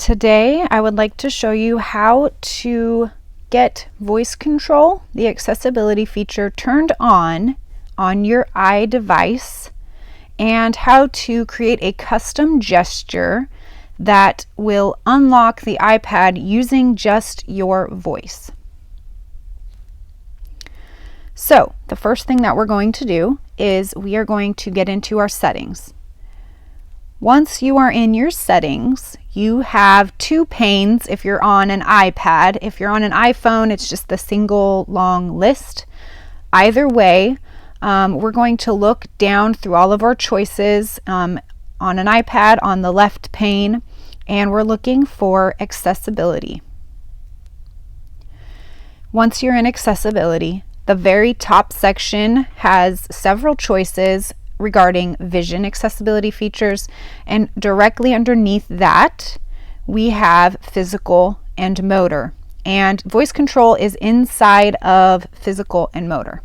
Today, I would like to show you how to get voice control, the accessibility feature, turned on your iDevice, and how to create a custom gesture that will unlock the iPad using just your voice. So, the first thing that we're going to do is we are going to get into our settings. Once you are in your settings, you have two panes if you're on an iPad. If you're on an iPhone, it's just the single long list. Either way, we're going to look down through all of our choices on an iPad on the left pane, and we're looking for accessibility. Once you're in accessibility, the very top section has several choices regarding vision accessibility features, and directly underneath that we have physical and motor, and voice control is inside of physical and motor.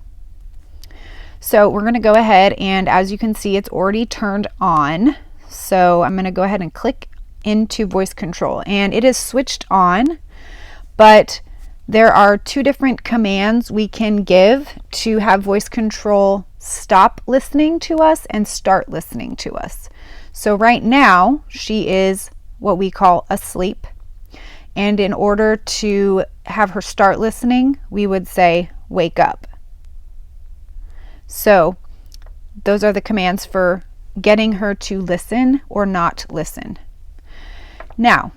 So we're going to go ahead, and as you can see, it's already turned on. So I'm going to go ahead and click into voice control, and it is switched on, but there are two different commands we can give to have voice control stop listening to us and start listening to us. So right now she is what we call asleep, and in order to have her start listening, we would say wake up. So those are the commands for getting her to listen or not listen. Now,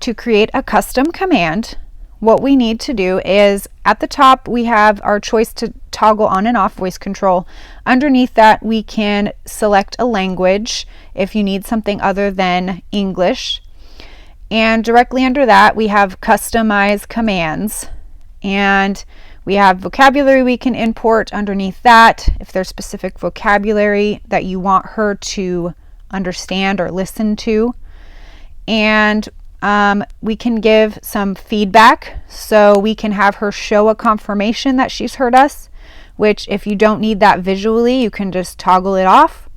to create a custom command, what we need to do is at the top we have our choice to toggle on and off voice control. Underneath that we can select a language if you need something other than English. And directly under that we have customize commands, and we have vocabulary we can import underneath that if there's specific vocabulary that you want her to understand or listen to. And we can give some feedback, so we can have her show a confirmation that she's heard us, which if you don't need that visually, you can just toggle it off.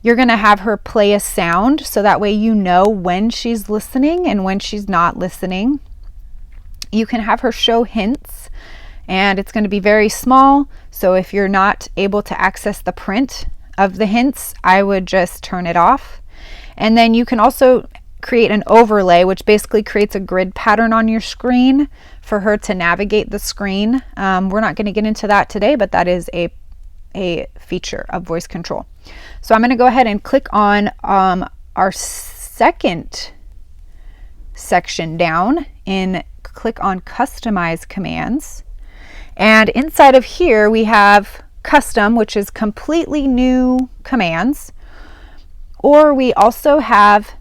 You're going to have her play a sound, so that way you know when she's listening and when she's not listening. You can have her show hints, and it's going to be very small, so if you're not able to access the print of the hints, I would just turn it off. And then you can also create an overlay, which basically creates a grid pattern on your screen for her to navigate the screen. We're not going to get into that today, but that is a feature of voice control. So I'm going to go ahead and click on our second section down and click on customize commands. And inside of here we have custom, which is completely new commands, or we also have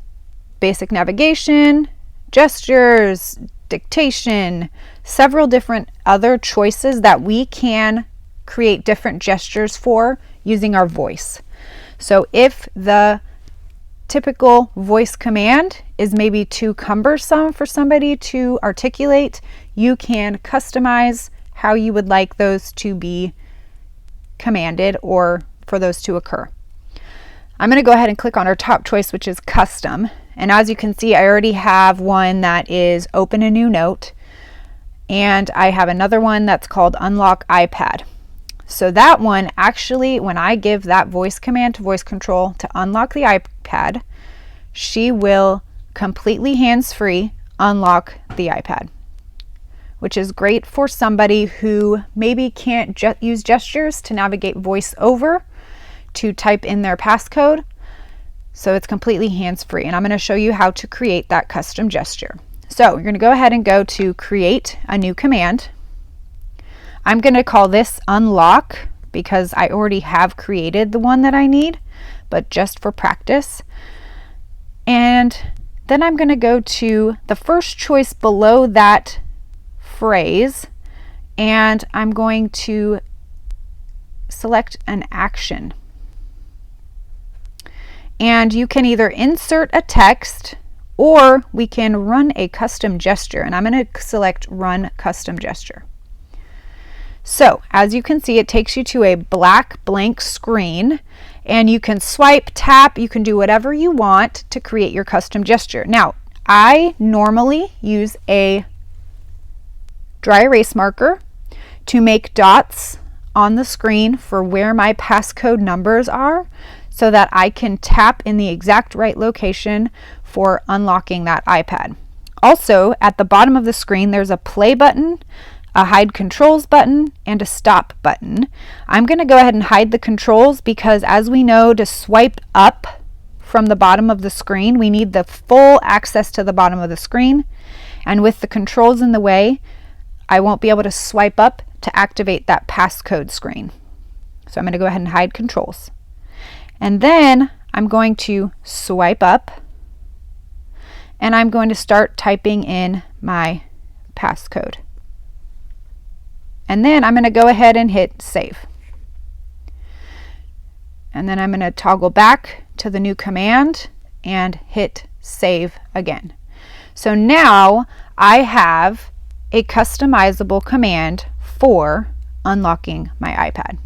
basic navigation, gestures, dictation, several different other choices that we can create different gestures for using our voice. So if the typical voice command is maybe too cumbersome for somebody to articulate, you can customize how you would like those to be commanded or for those to occur. I'm going to go ahead and click on our top choice, which is custom. And as you can see, I already have one that is open a new note, and I have another one that's called unlock iPad. So that one, actually, when I give that voice command to voice control to unlock the iPad, she will completely hands-free unlock the iPad, which is great for somebody who maybe can't use gestures to navigate voice over to type in their passcode. So it's completely hands-free, and I'm going to show you how to create that custom gesture. So you're going to go ahead and go to create a new command. I'm going to call this unlock because I already have created the one that I need, but just for practice. And then I'm going to go to the first choice below that phrase, and I'm going to select an action. And you can either insert a text or we can run a custom gesture, and I'm going to select run custom gesture. So as you can see, it takes you to a black blank screen, and you can swipe, tap, you can do whatever you want to create your custom gesture. Now, I normally use a dry erase marker to make dots on the screen for where my passcode numbers are so that I can tap in the exact right location for unlocking that iPad. Also, at the bottom of the screen, there's a play button, a hide controls button, and a stop button. I'm going to go ahead and hide the controls because, as we know, to swipe up from the bottom of the screen, we need the full access to the bottom of the screen. And with the controls in the way, I won't be able to swipe up to activate that passcode screen. So I'm going to go ahead and hide controls. And then I'm going to swipe up and I'm going to start typing in my passcode. And then I'm going to go ahead and hit save. And then I'm going to toggle back to the new command and hit save again. So now I have a customizable command for unlocking my iPad.